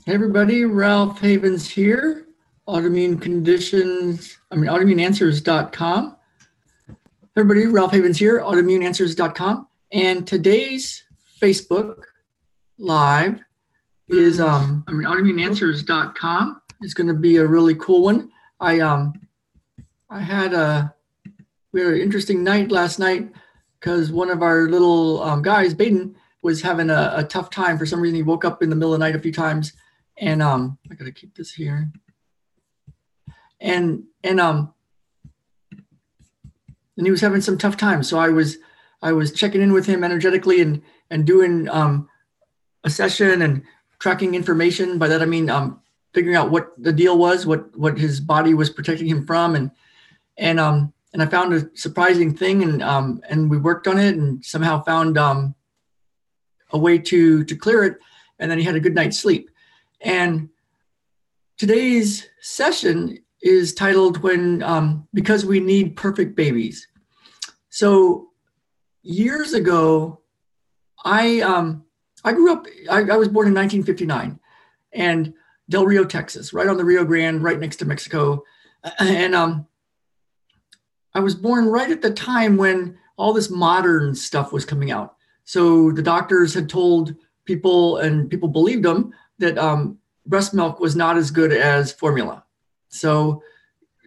Hey everybody, Ralph Havens here, autoimmuneanswers.com. Everybody, Ralph Havens here, autoimmuneanswers.com. And today's Facebook Live is autoimmuneanswers.com. It's going to be a really cool one. We had an interesting night last night because one of our little guys, Baden, was having a tough time. For some reason, he woke up in the middle of the night a few times. And I got to keep this here. And he was having some tough times. So I was checking in with him energetically and doing a session and tracking information. By that I mean figuring out what the deal was, what his body was protecting him from, and I found a surprising thing, and we worked on it and somehow found a way to clear it, and then he had a good night's sleep. And today's session is titled Because We Need Perfect Babies. So years ago, I grew up, I was born in 1959 and Del Rio, Texas, right on the Rio Grande, right next to Mexico. And I was born right at the time when all this modern stuff was coming out. So the doctors had told people, and people believed them, that breast milk was not as good as formula. So,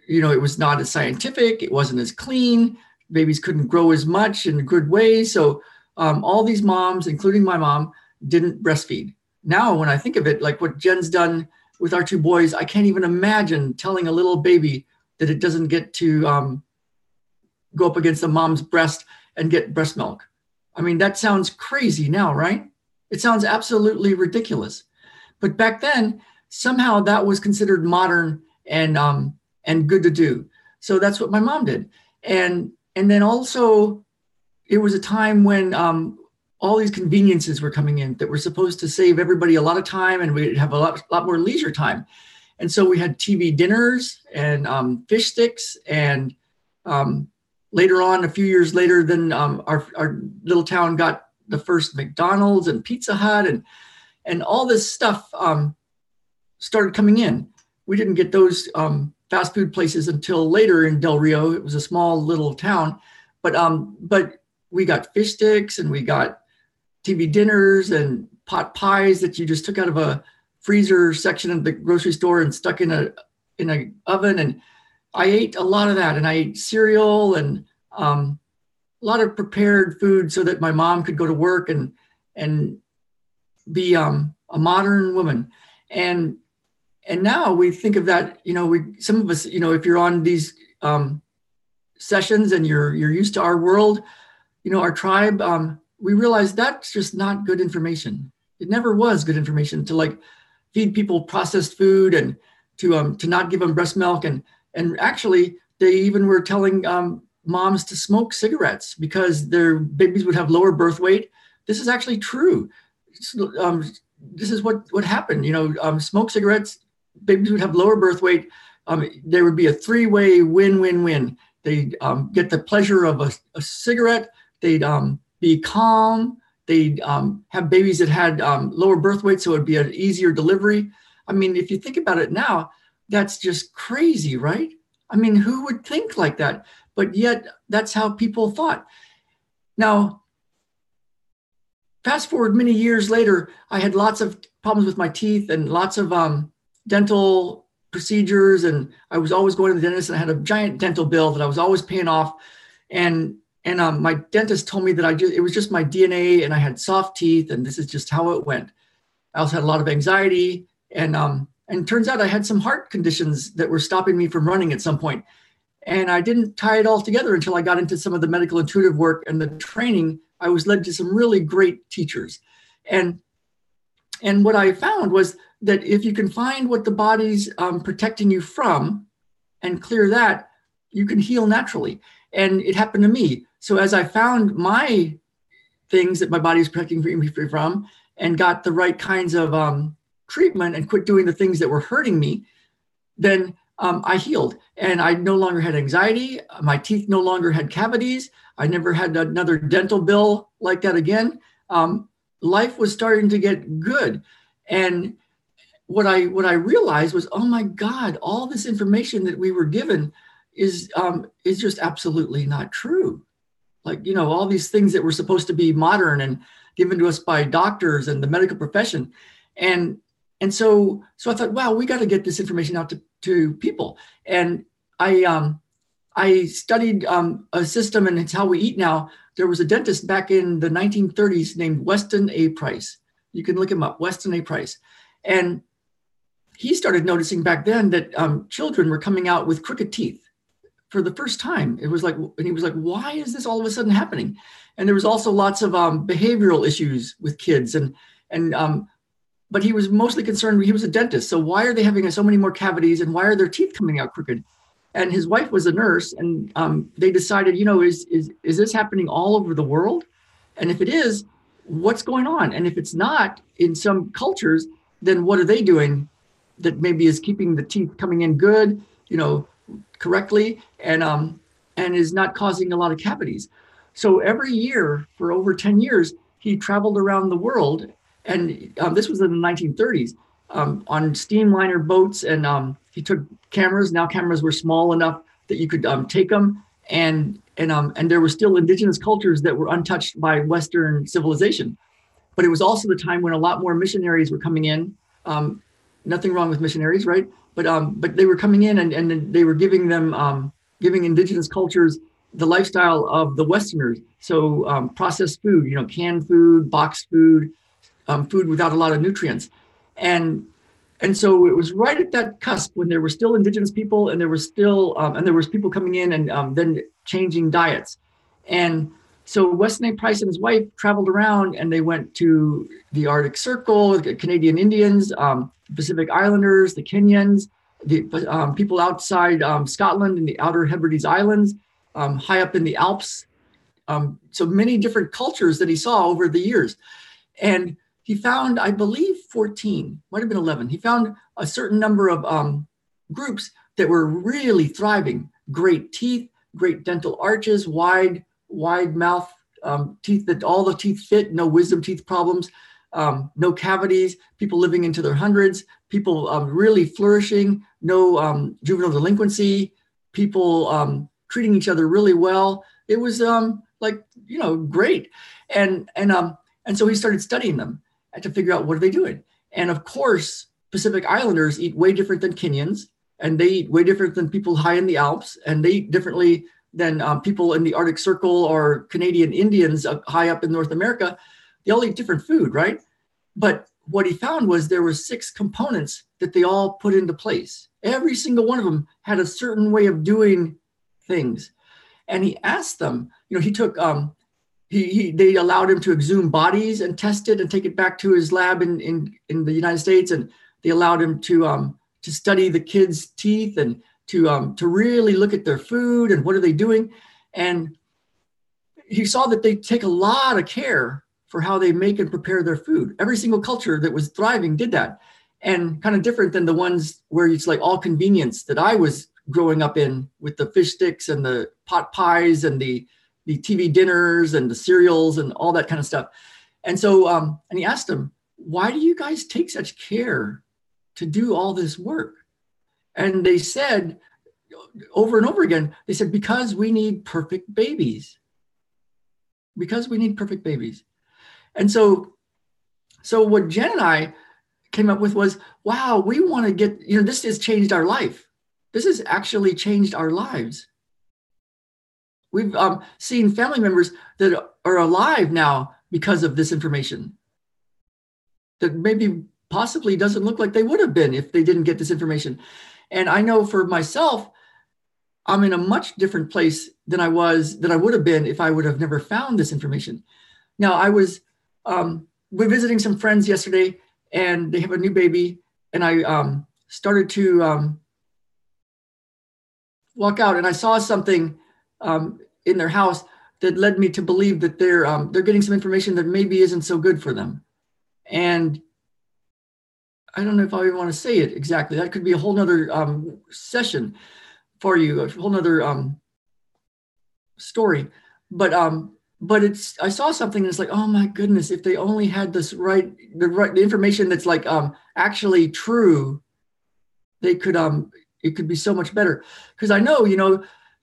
it was not as scientific. It wasn't as clean. Babies couldn't grow as much in a good way. So all these moms, including my mom, didn't breastfeed. Now, when I think of it, like what Jen's done with our two boys, I can't even imagine telling a little baby that it doesn't get to go up against the mom's breast and get breast milk. I mean, that sounds crazy now, right? It sounds absolutely ridiculous. But back then, somehow that was considered modern and good to do. So that's what my mom did. And then also, it was a time when all these conveniences were coming in that were supposed to save everybody a lot of time, and we'd have a lot more leisure time. And so we had TV dinners and fish sticks, and later on, a few years later, then our little town got the first McDonald's and Pizza Hut, and all this stuff started coming in. We didn't get those fast food places until later in Del Rio. It was a small little town, but we got fish sticks, and we got TV dinners and pot pies that you just took out of a freezer section of the grocery store and stuck in a oven. And I ate a lot of that, and I ate cereal and a lot of prepared food so that my mom could go to work and be a modern woman. And now we think of that, some of us, if you're on these sessions and you're used to our world, our tribe, we realize that's just not good information. It never was good information to feed people processed food and to not give them breast milk. And actually they even were telling moms to smoke cigarettes because their babies would have lower birth weight. This is actually true. This is what happened. Smoke cigarettes, babies would have lower birth weight. There would be a three-way win-win-win. They'd get the pleasure of a cigarette. They'd be calm. They'd have babies that had lower birth weight, so it'd be an easier delivery. I mean, if you think about it now, that's just crazy, right? I mean, who would think like that? But yet, that's how people thought. Now, fast forward many years later, I had lots of problems with my teeth and lots of dental procedures, and I was always going to the dentist, and I had a giant dental bill that I was always paying off. And my dentist told me that it was just my DNA, and I had soft teeth, and this is just how it went. I also had a lot of anxiety, and turns out I had some heart conditions that were stopping me from running at some point. And I didn't tie it all together until I got into some of the medical intuitive work and the training. I was led to some really great teachers. And what I found was that if you can find what the body's protecting you from and clear that, you can heal naturally. And it happened to me. So as I found my things that my body is protecting me from and got the right kinds of treatment and quit doing the things that were hurting me, then I healed. And I no longer had anxiety. My teeth no longer had cavities. I never had another dental bill like that again. Life was starting to get good. And what I realized was, oh my God, all this information that we were given is just absolutely not true. Like, all these things that were supposed to be modern and given to us by doctors and the medical profession. And so I thought, wow, we got to get this information out to people. And I studied a system, and it's how we eat now. There was a dentist back in the 1930s named Weston A. Price. You can look him up, Weston A. Price. And he started noticing back then that children were coming out with crooked teeth for the first time. It was like, and he was like, why is this all of a sudden happening? And there was also lots of behavioral issues with kids. But he was mostly concerned, he was a dentist. So why are they having so many more cavities, and why are their teeth coming out crooked? And his wife was a nurse, and they decided, is this happening all over the world? And if it is, what's going on? And if it's not in some cultures, then what are they doing that maybe is keeping the teeth coming in good, correctly, and is not causing a lot of cavities? So every year for over 10 years, he traveled around the world, and this was in the 1930s, on steamliner boats, and he took cameras. Now cameras were small enough that you could take them, and there were still indigenous cultures that were untouched by Western civilization. But it was also the time when a lot more missionaries were coming in. Nothing wrong with missionaries, right? But they were coming in, and they were giving indigenous cultures the lifestyle of the Westerners. So processed food, canned food, boxed food, food without a lot of nutrients. And so it was right at that cusp when there were still indigenous people, and there was still and there was people coming in and then changing diets. And so Weston A. Price and his wife traveled around, and they went to the Arctic Circle, the Canadian Indians, Pacific Islanders, the Kenyans, the people outside Scotland and the Outer Hebrides Islands, high up in the Alps. So many different cultures that he saw over the years. And he found, I believe, 14, might have been 11. He found a certain number of groups that were really thriving. Great teeth, great dental arches, wide mouth, teeth that all the teeth fit, no wisdom teeth problems, no cavities, people living into their hundreds, people really flourishing, no juvenile delinquency, people treating each other really well. It was great. And so he started studying them to figure out what are they doing. And of course, Pacific Islanders eat way different than Kenyans, and they eat way different than people high in the Alps, and they eat differently than people in the Arctic Circle or Canadian Indians high up in North America. They all eat different food, right? But what he found was there were 6 components that they all put into place. Every single one of them had a certain way of doing things. And he asked them, he took, they allowed him to exhume bodies and test it and take it back to his lab in the United States. And they allowed him to study the kids' teeth and to really look at their food and what are they doing. And he saw that they take a lot of care for how they make and prepare their food. Every single culture that was thriving did that. And kind of different than the ones where it's like all convenience that I was growing up in, with the fish sticks and the pot pies and the TV dinners and the cereals and all that kind of stuff. And so, and he asked them, why do you guys take such care to do all this work? And they said over and over again, they said, because we need perfect babies. Because we need perfect babies. And so what Jen and I came up with was, wow, we want to get, this has changed our life. This has actually changed our lives. We've seen family members that are alive now because of this information, that maybe possibly doesn't look like they would have been if they didn't get this information. And I know for myself, I'm in a much different place than I would have been if I would have never found this information. Now, I was we're visiting some friends yesterday, and they have a new baby, and I started to walk out, and I saw something in their house that led me to believe that they're getting some information that maybe isn't so good for them. And I don't know if I even want to say it exactly. That could be a whole nother session for you, a whole nother story. But but I saw something and it's like, oh my goodness, if they only had the information that's like actually true, they could it could be so much better. Because I know,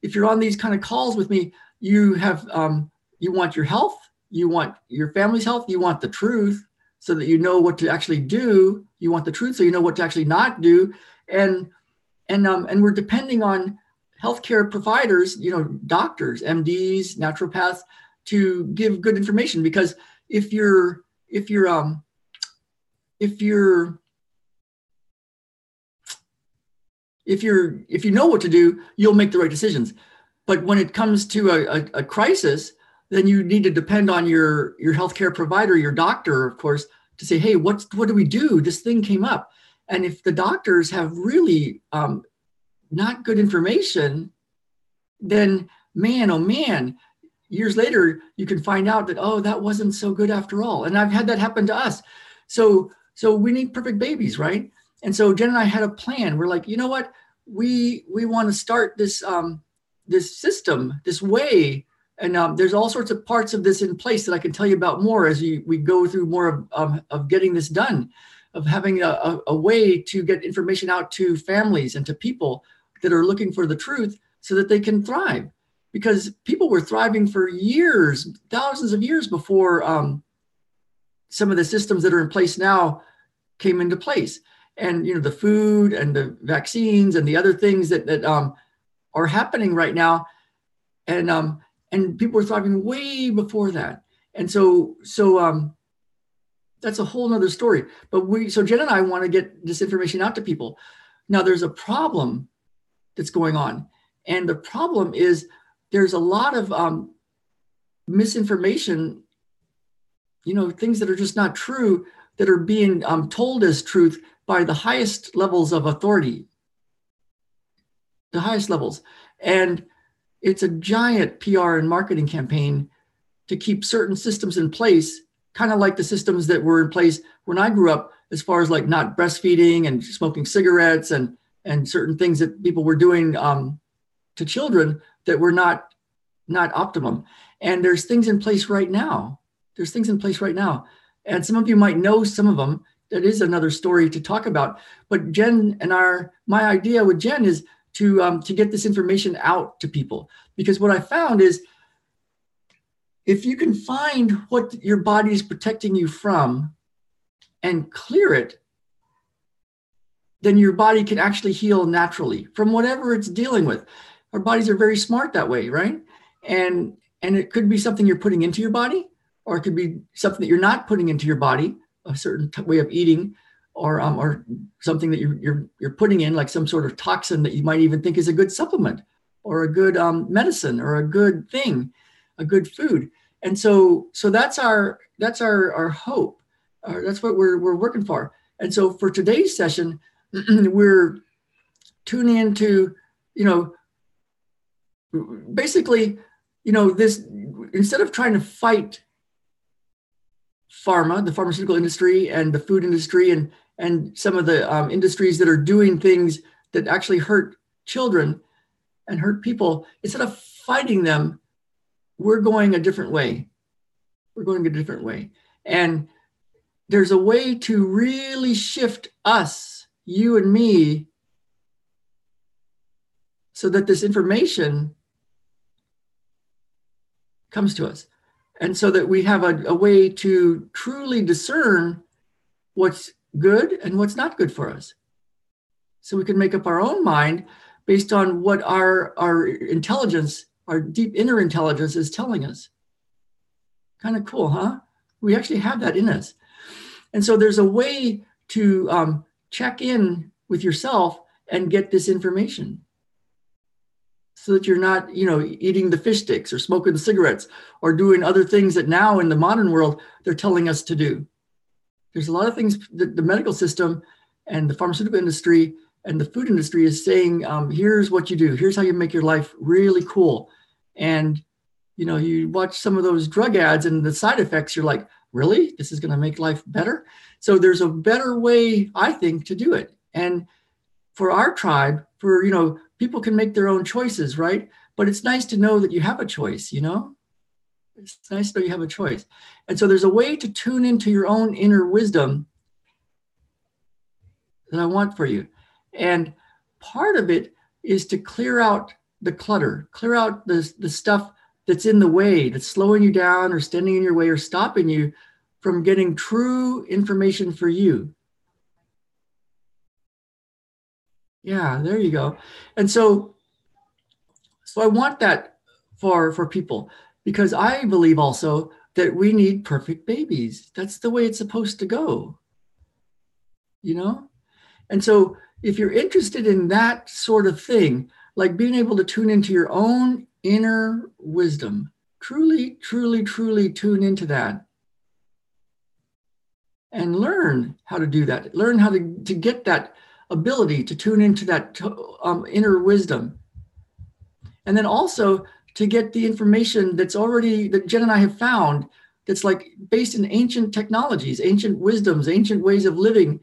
if you're on these kind of calls with me, you have you want your health, you want your family's health, you want the truth so that you know what to actually do. You want the truth so you know what to actually not do. And we're depending on healthcare providers, doctors, MDs, naturopaths, to give good information. Because if you know what to do, you'll make the right decisions. But when it comes to a crisis, then you need to depend on your healthcare provider, your doctor, of course, to say, hey, what do we do? This thing came up. And if the doctors have really not good information, then man, oh man, years later, you can find out that, oh, that wasn't so good after all. And I've had that happen to us. So we need perfect babies, right? And so Jen and I had a plan. We're like, you know what? We want to start this this system, this way. And there's all sorts of parts of this in place that I can tell you about more as we go through more of getting this done, of having a way to get information out to families and to people that are looking for the truth so that they can thrive. Because people were thriving for years, thousands of years before some of the systems that are in place now came into place. And the food and the vaccines and the other things that are happening right now, and people were thriving way before that. And so that's a whole nother story. But so Jen and I want to get this information out to people. Now there's a problem that's going on, and the problem is there's a lot of misinformation, things that are just not true, that are being told as truth by the highest levels of authority, the highest levels. And it's a giant PR and marketing campaign to keep certain systems in place, kind of like the systems that were in place when I grew up, as far as like not breastfeeding and smoking cigarettes and certain things that people were doing to children that were not optimum. And there's things in place right now. And some of you might know some of them. That is another story to talk about. But Jen and my idea with Jen is to get this information out to people. Because what I found is, if you can find what your body is protecting you from and clear it, then your body can actually heal naturally from whatever it's dealing with. Our bodies are very smart that way, right? And it could be something you're putting into your body, or it could be something that you're not putting into your body, a certain way of eating, or something that you're putting in, like some sort of toxin that you might even think is a good supplement, or a good medicine, or a good thing, a good food. And so that's our hope. That's what we're working for. And so for today's session, we're tuning into, basically, this, instead of trying to fight the pharmaceutical industry and the food industry and some of the industries that are doing things that actually hurt children and hurt people, instead of fighting them, we're going a different way. And there's a way to really shift us, you and me, so that this information comes to us. And so that we have a way to truly discern what's good and what's not good for us. So we can make up our own mind based on what our intelligence, our deep inner intelligence, is telling us. Kind of cool, huh? We actually have that in us. And so there's a way to check in with yourself and get this information, so that you're not, eating the fish sticks or smoking the cigarettes or doing other things that now in the modern world they're telling us to do. There's a lot of things that the medical system and the pharmaceutical industry and the food industry is saying, here's what you do. Here's how you make your life really cool. And, you watch some of those drug ads and the side effects, you're like, really? This is going to make life better? So there's a better way, I think, to do it. And for our tribe, people can make their own choices, right? But it's nice to know that you have a choice, It's nice to know you have a choice. And so there's a way to tune into your own inner wisdom that I want for you. And part of it is to clear out the clutter, clear out the stuff that's in the way, that's slowing you down or standing in your way or stopping you from getting true information for you. Yeah, there you go. And so I want that for people, because I believe also that we need perfect babies. That's the way it's supposed to go, you know? And so if you're interested in that sort of thing, like being able to tune into your own inner wisdom, truly, truly, truly tune into that and learn how to do that, learn how to get that ability to tune into that inner wisdom. And then also to get the information that's already, that Jen and I have found, that's like based in ancient technologies, ancient wisdoms, ancient ways of living,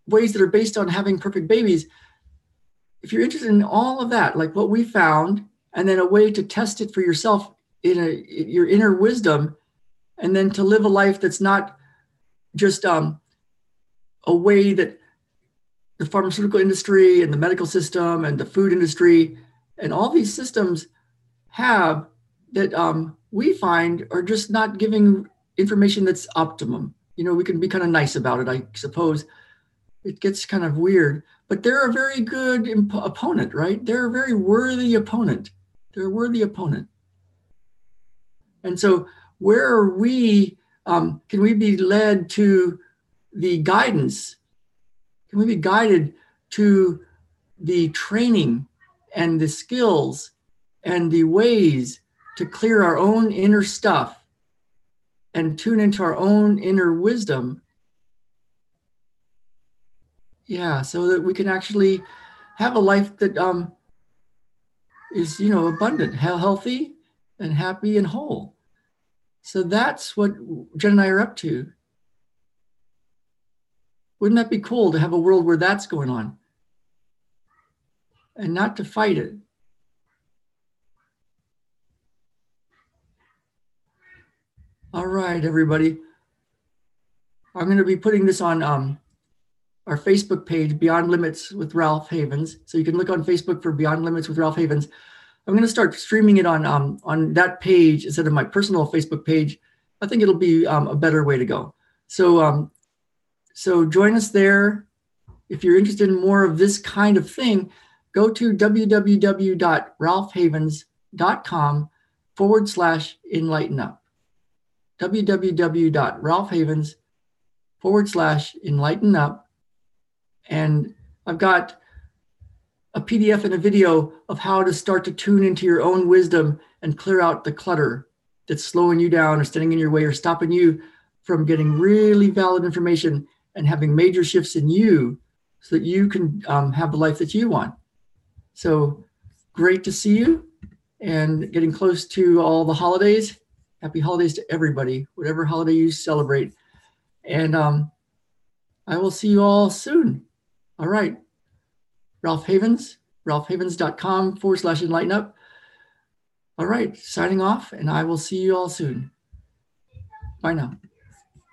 ways that are based on having perfect babies. If you're interested in all of that, like what we found, and then a way to test it for yourself in your inner wisdom, and then to live a life that's not just a way that the pharmaceutical industry and the medical system and the food industry and all these systems have, that we find are just not giving information that's optimum. You know, we can be kind of nice about it, I suppose. It gets kind of weird, but they're a very good opponent, right? They're a very worthy opponent. They're a worthy opponent. And so where are we, can we be led to the guidance? Can we be guided to the training and the skills and the ways to clear our own inner stuff and tune into our own inner wisdom? Yeah, so that we can actually have a life that is, you know, abundant, healthy and happy and whole. So that's what Jen and I are up to. Wouldn't that be cool to have a world where that's going on and not to fight it? All right, everybody. I'm going to be putting this on our Facebook page, Beyond Limits with Ralph Havens. So you can look on Facebook for Beyond Limits with Ralph Havens. I'm going to start streaming it on that page instead of my personal Facebook page. I think it'll be a better way to go. So so join us there. If you're interested in more of this kind of thing, go to www.ralphhavens.com/enlighten up. www.ralphhavens.com/enlighten up. And I've got a PDF and a video of how to start to tune into your own wisdom and clear out the clutter that's slowing you down or standing in your way or stopping you from getting really valid information and having major shifts in you so that you can have the life that you want. So great to see you, and getting close to all the holidays. Happy holidays to everybody, whatever holiday you celebrate. And I will see you all soon. All right. Ralph Havens, ralphhavens.com/enlighten up. All right, signing off, and I will see you all soon. Bye now.